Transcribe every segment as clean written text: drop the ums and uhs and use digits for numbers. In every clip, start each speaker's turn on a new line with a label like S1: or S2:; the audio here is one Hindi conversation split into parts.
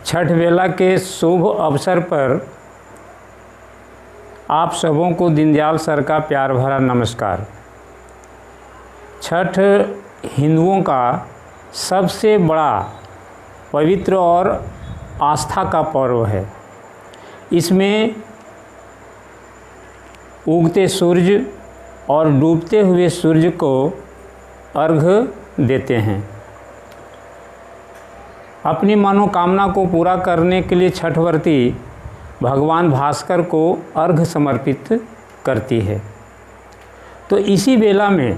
S1: छठ वेला के शुभ अवसर पर आप सबों को दीनदयाल सर का प्यार भरा नमस्कार। छठ हिंदुओं का सबसे बड़ा पवित्र और आस्था का पर्व है। इसमें उगते सूर्य और डूबते हुए सूर्य को अर्घ्य देते हैं। अपनी मनोकामना को पूरा करने के लिए छठव्रती भगवान भास्कर को अर्घ्य समर्पित करती है। तो इसी बेला में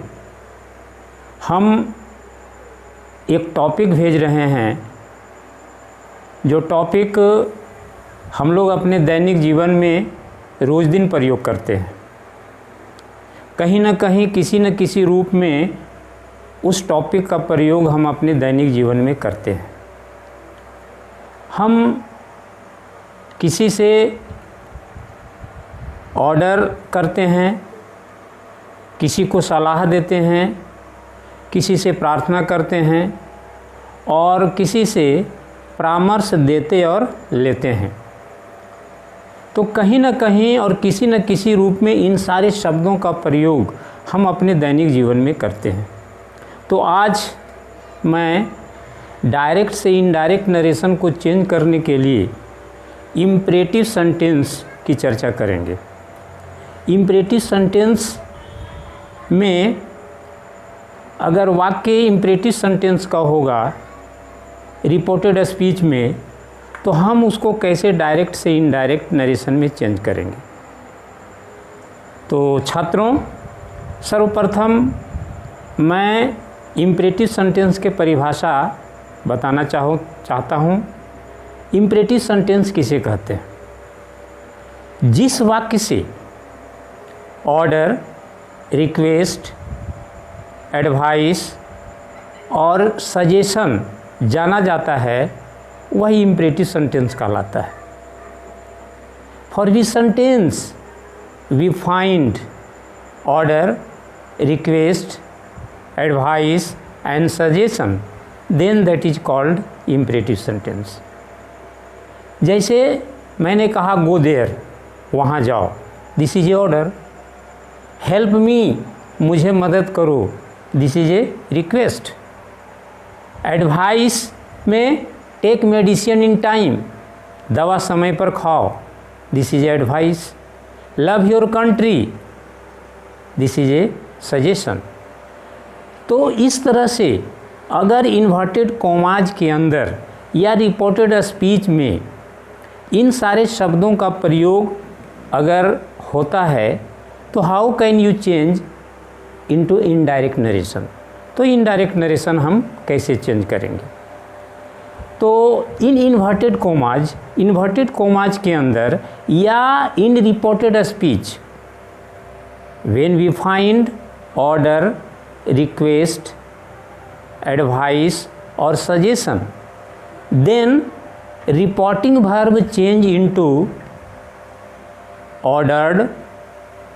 S1: हम एक टॉपिक भेज रहे हैं, जो टॉपिक हम लोग अपने दैनिक जीवन में रोज़ दिन प्रयोग करते हैं। कहीं न कहीं किसी न किसी रूप में उस टॉपिक का प्रयोग हम अपने दैनिक जीवन में करते हैं। हम किसी से ऑर्डर करते हैं, किसी को सलाह देते हैं, किसी से प्रार्थना करते हैं और किसी से परामर्श देते और लेते हैं। तो कहीं न कहीं और किसी न किसी रूप में इन सारे शब्दों का प्रयोग हम अपने दैनिक जीवन में करते हैं। तो आज मैं डायरेक्ट से इनडायरेक्ट नरेशन को चेंज करने के लिए इम्परेटिव सेंटेंस की चर्चा करेंगे। इम्परेटिव सेंटेंस में अगर वाक्य इम्परेटिव सेंटेंस का होगा रिपोर्टेड स्पीच में, तो हम उसको कैसे डायरेक्ट से इनडायरेक्ट नरेशन में चेंज करेंगे। तो छात्रों, सर्वप्रथम मैं इम्परेटिव सेंटेंस के परिभाषा बताना चाहता हूँ। इम्परेटिव सेंटेंस किसे कहते हैं? जिस वाक्य से ऑर्डर, रिक्वेस्ट, एडवाइस और सजेशन जाना जाता है, वही इम्परेटिव सेंटेंस कहलाता है। For this sentence we find order, request, advice and suggestion, then that is called imperative sentence. जैसे मैंने कहा गो देयर, वहाँ जाओ, this is a order. Help me, मुझे मदद करो, this is a request. Advice में टेक मेडिसिन इन टाइम, दवा समय पर खाओ, this is advice. Love your country, this is A suggestion. तो इस तरह से अगर इन्वर्टेड कॉमाज के अंदर या रिपोर्टेड स्पीच में इन सारे शब्दों का प्रयोग अगर होता है, तो how can you change into indirect narration. तो इनडायरेक्ट नरेशन हम कैसे चेंज करेंगे? तो इन इन्वर्टेड कॉमाज के अंदर या in reported speech, when we find order, request, advice और suggestion, then reporting verb change into ordered,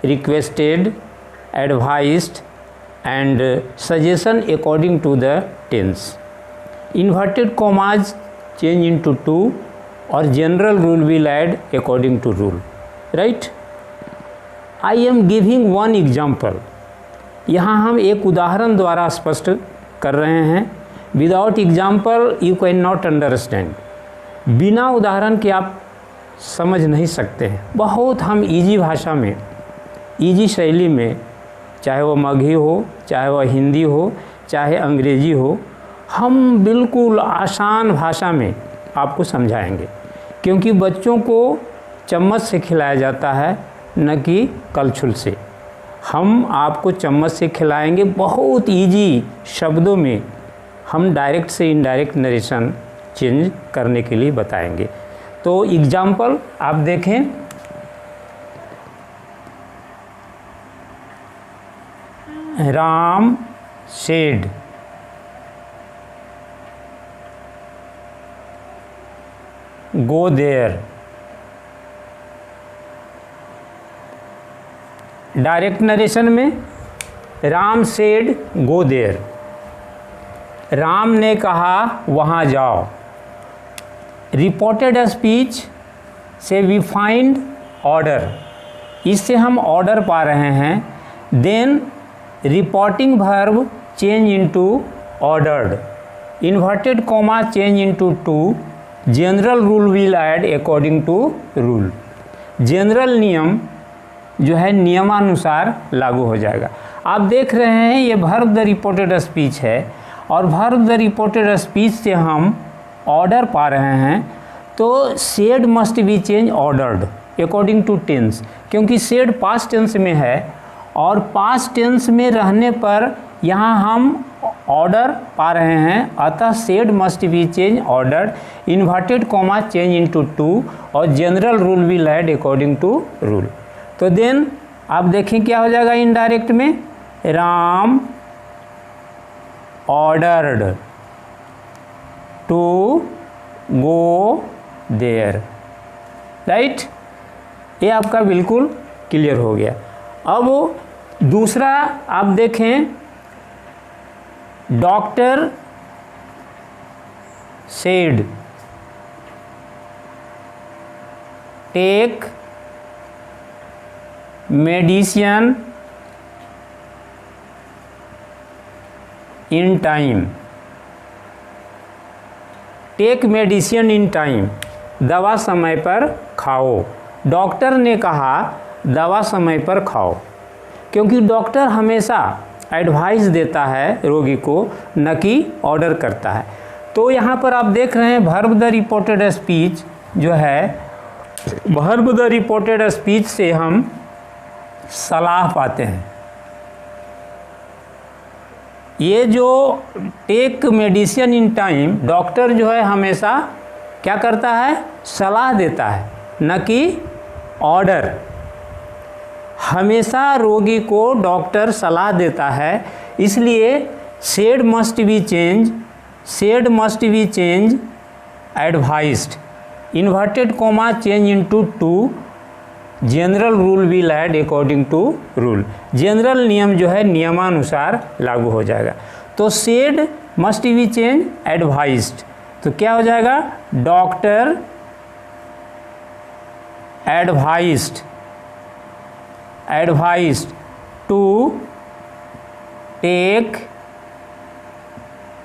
S1: requested, advised and suggestion according to the tense. Inverted commas change into to or general rule will add according to rule, right? I am giving one example. यहाँ हम एक उदाहरण द्वारा स्पष्ट कर रहे हैं। Without example you cannot understand. बिना उदाहरण के आप समझ नहीं सकते हैं। बहुत हम इजी भाषा में, इजी शैली में, चाहे वो मगही हो, चाहे वो हिंदी हो, चाहे अंग्रेजी हो, हम बिल्कुल आसान भाषा में आपको समझाएंगे। क्योंकि बच्चों को चम्मच से खिलाया जाता है, न कि कलछुल से। हम आपको चम्मच से खिलाएंगे, बहुत इजी शब्दों में हम डायरेक्ट से इनडायरेक्ट नरेशन चेंज करने के लिए बताएंगे। तो एग्जाम्पल आप देखें, Ram said, go there. Direct narration में Ram said go there, Ram ने कहा वहाँ जाओ। रिपोर्टेड स्पीच से वी फाइंड ऑर्डर, इससे हम ऑर्डर पा रहे हैं। Then reporting verb change into ordered, inverted comma change into to, general rule will add according to rule. General नियम जो है नियमानुसार लागू हो जाएगा। आप देख रहे हैं ये वर्ब द रिपोर्टेड स्पीच है और वर्ब द रिपोर्टेड स्पीच से हम ऑर्डर पा रहे हैं, तो said must be change ordered according to tense, क्योंकि सेड पास्ट टेंस में है और पास्ट टेंस में रहने पर यहाँ हम ऑर्डर पा रहे हैं, अतः said must be change ordered, inverted comma change into to और general rule will add according to rule. तो देन आप देखें क्या हो जाएगा इनडायरेक्ट में, Ram ordered to go there, right. ये आपका बिल्कुल क्लियर हो गया। अब दूसरा आप देखें, doctor said take medicine in time, take medicine in time, दवा समय पर खाओ। डॉक्टर ने कहा दवा समय पर खाओ, क्योंकि डॉक्टर हमेशा एडवाइस देता है रोगी को, न कि ऑर्डर करता है। तो यहाँ पर आप देख रहे हैं वर्ब द रिपोर्टेड स्पीच जो है, वर्ब द रिपोर्टेड स्पीच से हम सलाह पाते हैं। ये जो take medicine in time, doctor जो है हमेशा क्या करता है, सलाह देता है, न कि ऑर्डर। हमेशा रोगी को डॉक्टर सलाह देता है, इसलिए said must be change, said must be change advised, inverted comma change into to, general rule will add according to rule. General नियम जो है नियमानुसार लागू हो जाएगा। तो said must be change advised, तो क्या हो जाएगा, doctor advised, advised to take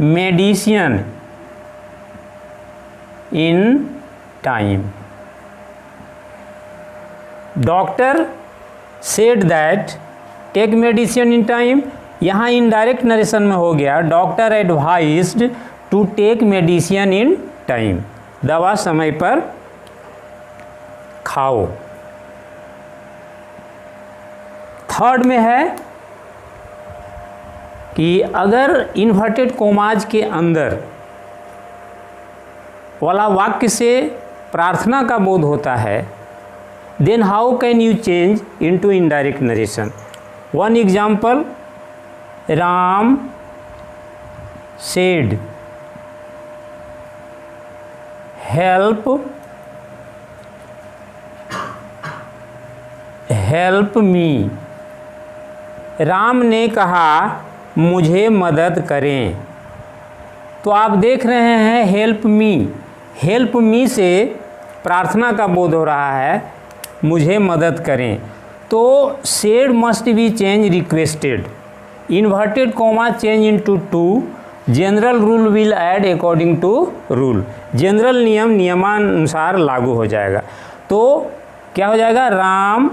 S1: medicine in time. Doctor said that take medicine in time, यहाँ इनडायरेक्ट नरेशन में हो गया, doctor advised to take medicine in time, दवा समय पर खाओ। थर्ड में है कि अगर इन्वर्टेड कोमाज के अंदर वाला वाक्य से प्रार्थना का बोध होता है, then how can you change into indirect narration. One example, Ram said help me, Ram ने कहा मुझे मदद करें। तो आप देख रहे हैं हेल्प मी से प्रार्थना का बोध हो रहा है, मुझे मदद करें। तो said must be change requested, inverted comma change into to, general rule will add according to rule. General नियम नियमानुसार लागू हो जाएगा। तो क्या हो जाएगा, Ram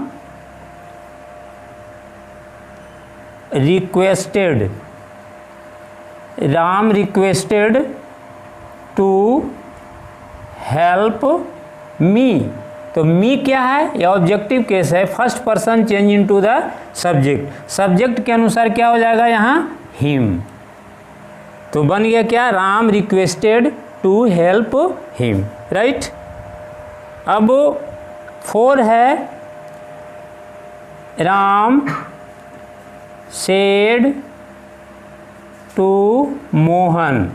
S1: requested to help me. तो मी क्या है, यह ऑब्जेक्टिव केस है, first person change into the subject, subject के अनुसार क्या हो जाएगा यहाँ, हिम। तो बन गया क्या, Ram requested to help him, right. अब 4 है, राम सेड टू मोहन,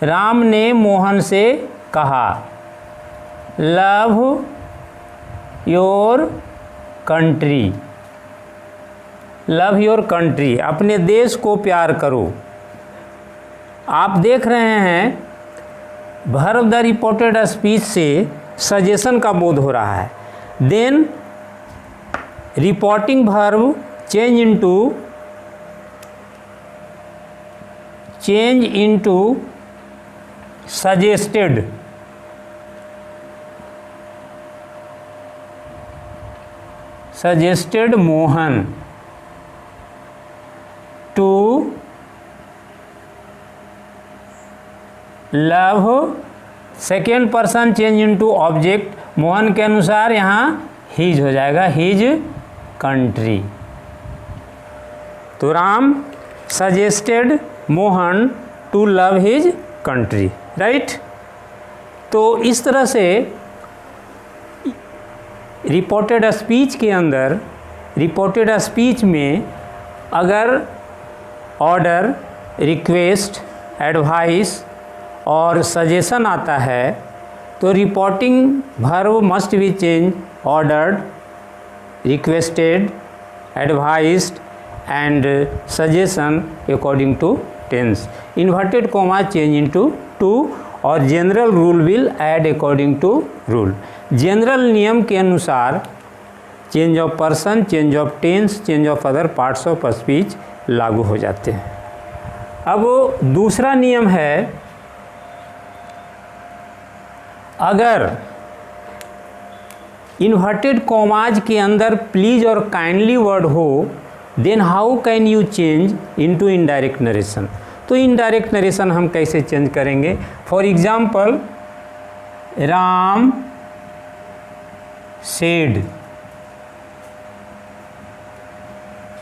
S1: राम ने मोहन से कहा, love your country, love your country, अपने देश को प्यार करो। आप देख रहे हैं वर्ब द रिपोर्टेड स्पीच से सजेशन का बोध हो रहा है, then reporting verb change into suggested Mohan to love, second person change into object, Mohan के अनुसार यहाँ हिज हो जाएगा, हिज कंट्री। तो Ram suggested Mohan to love his country, right. तो इस तरह से रिपोर्टेड स्पीच के अंदर, रिपोर्टेड स्पीच में अगर ऑर्डर, रिक्वेस्ट, एडवाइस और सजेशन आता है तो reporting verb must be change ordered, requested, advised and suggestion according to tense. Inverted comma change into to और general rule will add according to rule. General नियम के अनुसार change of person, change of tense, change of other parts of speech लागू हो जाते हैं। अब दूसरा नियम है, अगर इन्वर्टेड कॉमाज के अंदर प्लीज और काइंडली वर्ड हो, then how can you change into indirect narration. तो इनडायरेक्ट नरेशन हम कैसे चेंज करेंगे? For example, Ram said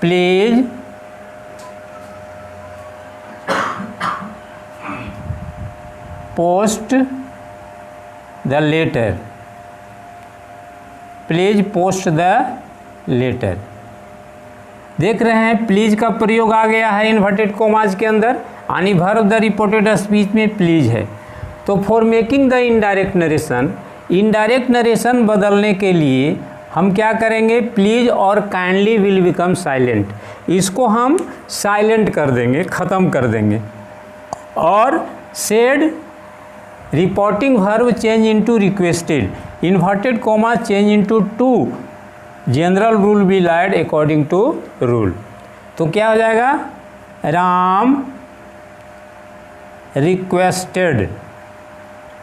S1: please post the letter, please post the letter. देख रहे हैं प्लीज का प्रयोग आ गया है इन्वर्टेड कॉमाज के अंदर, यानी वर्ब द रिपोर्टेड स्पीच में प्लीज है। तो for making the indirect narration, indirect narration बदलने के लिए हम क्या करेंगे? प्लीज और काइंडली विल बिकम साइलेंट, इसको हम साइलेंट कर देंगे, ख़त्म कर देंगे। और said reporting verb change into requested, inverted comma change into to, general rule will add according to rule. तो क्या हो जाएगा? Ram requested,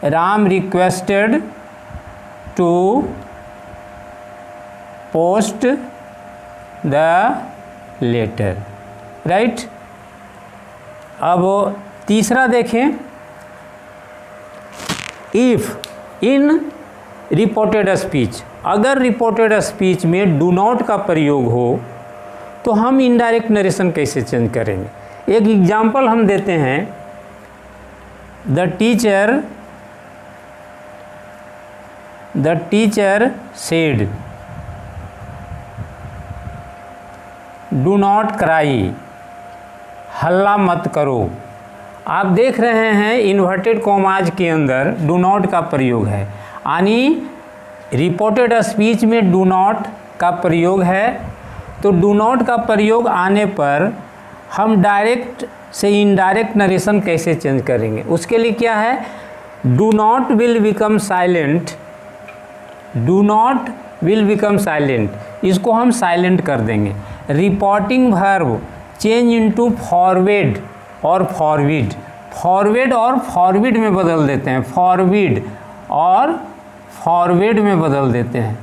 S1: Ram requested to post the letter, right. अब तीसरा देखें, इफ इन रिपोर्टेड स्पीच, अगर रिपोर्टेड स्पीच में डू नॉट का प्रयोग हो तो हम इनडायरेक्ट नरेशन कैसे चेंज करेंगे? एक एग्जाम्पल हम देते हैं, the teacher said do not cry, हल्ला मत करो। आप देख रहे हैं इन्वर्टेड कॉमाज के अंदर डू नॉट का प्रयोग है, यानी रिपोर्टेड स्पीच में डू नॉट का प्रयोग है। तो डू नॉट का प्रयोग आने पर हम डायरेक्ट से इनडायरेक्ट नरेशन कैसे चेंज करेंगे? उसके लिए क्या है? Do not will become silent, do not will become silent, इसको हम साइलेंट कर देंगे। Reporting verb change into forward और फॉरवर्ड, फॉरवर्ड और फॉरवर्ड में बदल देते हैं, फॉरवर्ड और फॉरवर्ड में बदल देते हैं।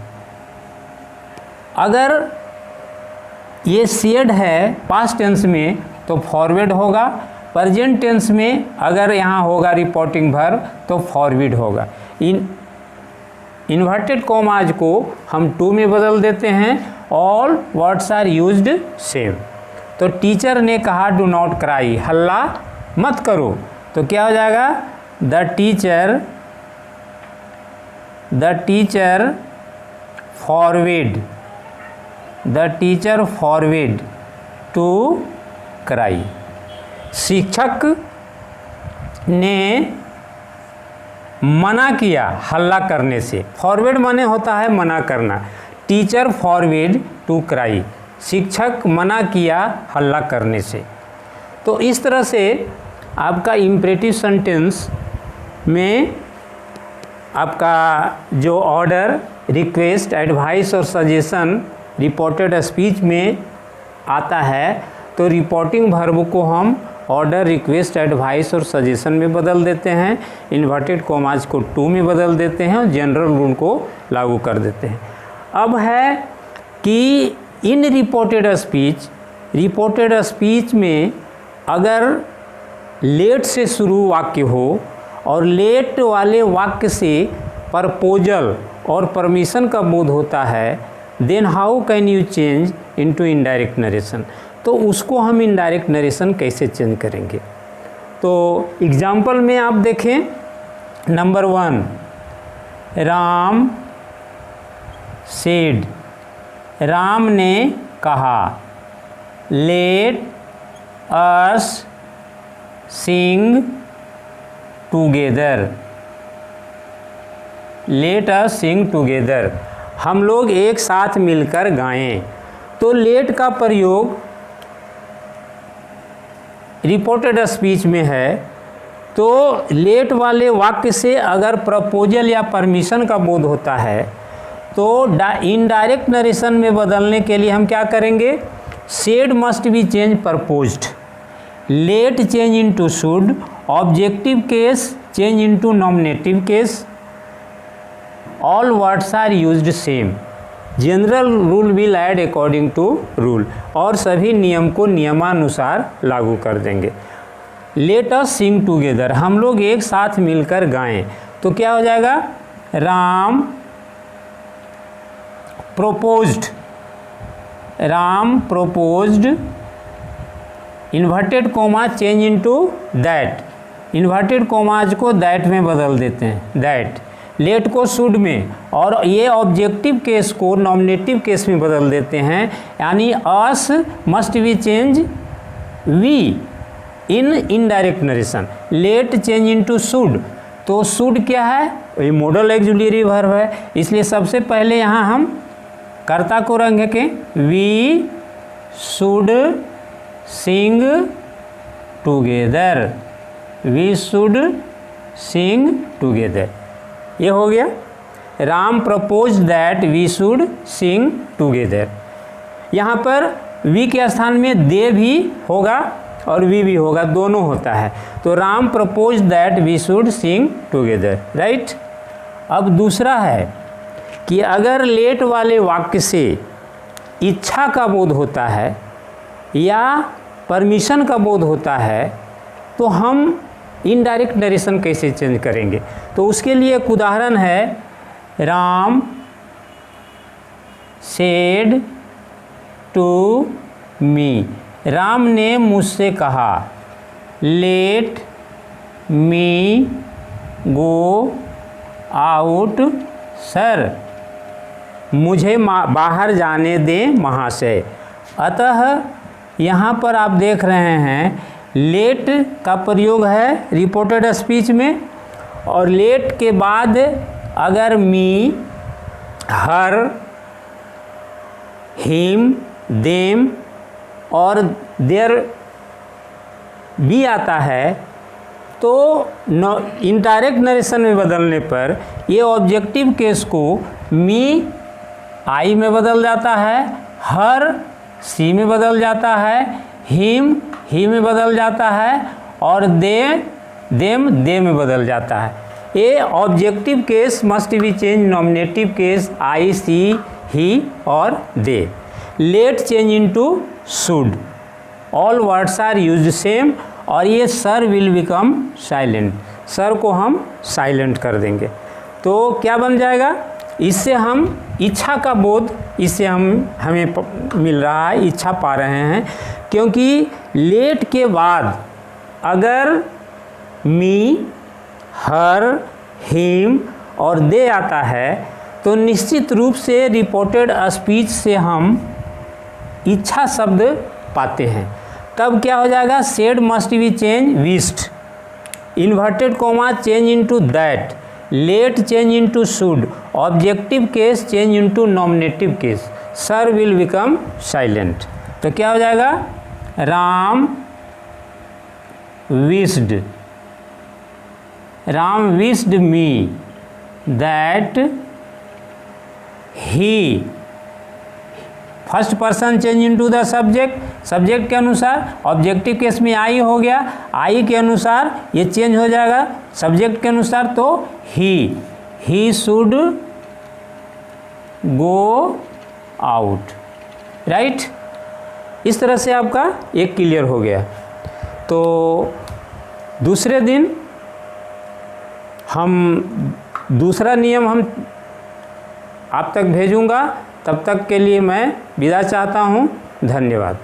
S1: अगर ये सेड है पास्ट टेंस में तो फॉरवर्ड होगा, प्रेजेंट टेंस में अगर यहाँ होगा रिपोर्टिंग वर्ब तो फॉरवर्ड होगा। इन्वर्टेड कॉमाज को हम टू में बदल देते हैं, all words are used same. तो टीचर ने कहा डू नॉट क्राई, हल्ला मत करो, तो क्या हो जाएगा? The teacher forward to cry. शिक्षक ने मना किया हल्ला करने से, फॉरवर्ड माने होता है मना करना, टीचर फॉरवर्ड टू क्राई, शिक्षक मना किया हल्ला करने से। तो इस तरह से आपका इम्परेटिव सेंटेंस में आपका जो ऑर्डर, रिक्वेस्ट, एडवाइस और सजेशन रिपोर्टेड स्पीच में आता है, तो रिपोर्टिंग वर्ब को हम ऑर्डर, रिक्वेस्ट, एडवाइस और सजेशन में बदल देते हैं, इन्वर्टेड कॉमाज को टू में बदल देते हैं और जनरल रूल को लागू कर देते हैं। अब है कि इन रिपोर्टेड स्पीच में अगर लेट से शुरू वाक्य हो और लेट वाले वाक्य से प्रपोजल और परमिशन का बोध होता है, then how can you change into indirect narration. तो उसको हम इनडायरेक्ट नरेशन कैसे चेंज करेंगे? तो एग्जाम्पल में आप देखें, नंबर 1, राम सेड, राम ने कहा, लेट अस सिंग टुगेदर, लेट अस सिंग टुगेदर, हम लोग एक साथ मिलकर गाएं। तो लेट का प्रयोग रिपोर्टेड स्पीच में है, तो लेट वाले वाक्य से अगर प्रपोजल या परमिशन का बोध होता है तो इनडायरेक्ट नरेशन में बदलने के लिए हम क्या करेंगे? Said must be change proposed, let change into should, objective case change into nominative case, all words are used same, general rule will add according to rule, और सभी नियम को नियमानुसार लागू कर देंगे। लेट अस सिंग टुगेदर, हम लोग एक साथ मिलकर गाएं, तो क्या हो जाएगा? Ram proposed, Ram proposed, inverted coma change into that, inverted commas को दैट में बदल देते हैं, दैट, लेट को शुड में, और ये ऑब्जेक्टिव केस को नॉमिनेटिव केस में बदल देते हैं, यानी us must be change we in indirect narration, let change into should, तो शुड क्या है? ये मॉडल ऑक्सिलरी वर्ब है, इसलिए सबसे पहले यहाँ हम कर्ता को रखेंगे, we should sing together, we should sing together, ये हो गया। Ram propose that we should sing together, यहाँ पर वी के स्थान में दे भी होगा और वी भी होगा, दोनों होता है, तो Ram propose that we should sing together, right. अब दूसरा है कि अगर लेट वाले वाक्य से इच्छा का बोध होता है या परमिशन का बोध होता है, तो हम इनडायरेक्ट नरेशन कैसे चेंज करेंगे? तो उसके लिए एक उदाहरण है, Ram said to me, Ram ने मुझसे कहा, let me go out sir, मुझे बाहर जाने दें महाशय। अतः यहाँ पर आप देख रहे हैं लेट का प्रयोग है रिपोर्टेड स्पीच में, और लेट के बाद अगर मी, हर, हिम, देम और देयर भी आता है, तो इनडायरेक्ट नरेशन में बदलने पर ये ऑब्जेक्टिव केस को मी आई में बदल जाता है, हर सी में बदल जाता है, हिम ही में बदल जाता है, और देम दे में बदल जाता है। ये objective case must be change nominative case I, she, he और they. Let change into should, all words are used same, और ये sir will become silent, sir को हम साइलेंट कर देंगे। तो क्या बन जाएगा? इससे हम इच्छा का बोध, इससे हमें मिल रहा है, इच्छा पा रहे हैं, क्योंकि लेट के बाद अगर मी, हर, हिम और दे आता है, तो निश्चित रूप से रिपोर्टेड स्पीच से हम इच्छा शब्द पाते हैं। तब क्या हो जाएगा? Said must be change wished, inverted coma change into that, let change into should, objective case change into nominative case, sir will become silent. तो क्या हो जाएगा? Ram wished, Ram wished me that he, first person change into the subject, subject के अनुसार, ऑब्जेक्टिव केस में आई हो गया, आई के अनुसार ये चेंज हो जाएगा सब्जेक्ट के अनुसार, तो he should go out, right. इस तरह से आपका एक क्लियर हो गया। तो दूसरे दिन हम दूसरा नियम हम आप तक भेजूंगा, तब तक के लिए मैं विदा चाहता हूँ। धन्यवाद।